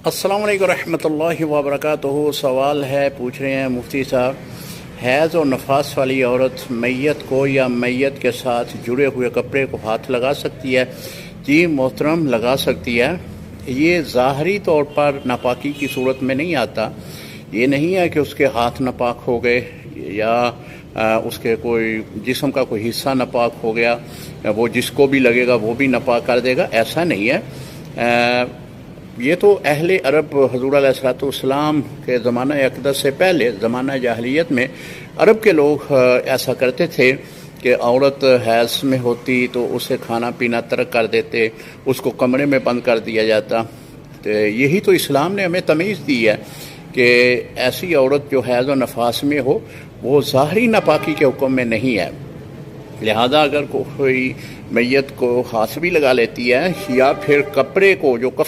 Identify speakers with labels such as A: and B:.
A: السلام علیکم ورحمۃ اللہ وبرکاتہ۔ سوال ہے، پوچھ رہے ہیں مفتی صاحب، حیض اور نفاس والی عورت میت کو یا میت کے ساتھ جڑے ہوئے کپڑے کو ہاتھ لگا سکتی ہے؟ جی محترم، لگا سکتی ہے۔ یہ ظاہری طور پر ناپاکی کی صورت میں نہیں آتا۔ یہ نہیں ہے کہ اس کے ہاتھ ناپاک ہو گئے یا اس کے کوئی جسم کا کوئی حصہ ناپاک ہو گیا، وہ جس کو بھی لگے گا وہ بھی ناپاک کر دے گا، ایسا نہیں ہے۔ یہ تو اہل عرب حضور علیہ الصلوۃ والسلام کے زمانہ اقدس سے پہلے زمانہ جاہلیت میں عرب کے لوگ ایسا کرتے تھے کہ عورت حیض میں ہوتی تو اسے کھانا پینا ترک کر دیتے، اس کو کمرے میں بند کر دیا جاتا۔ تو یہی تو اسلام نے ہمیں تمیز دی ہے کہ ایسی عورت جو حیض و نفاس میں ہو وہ ظاہری ناپاکی کے حکم میں نہیں ہے۔ لہذا اگر کوئی میت کو ہاتھ بھی لگا لیتی ہے یا پھر کپڑے کو جو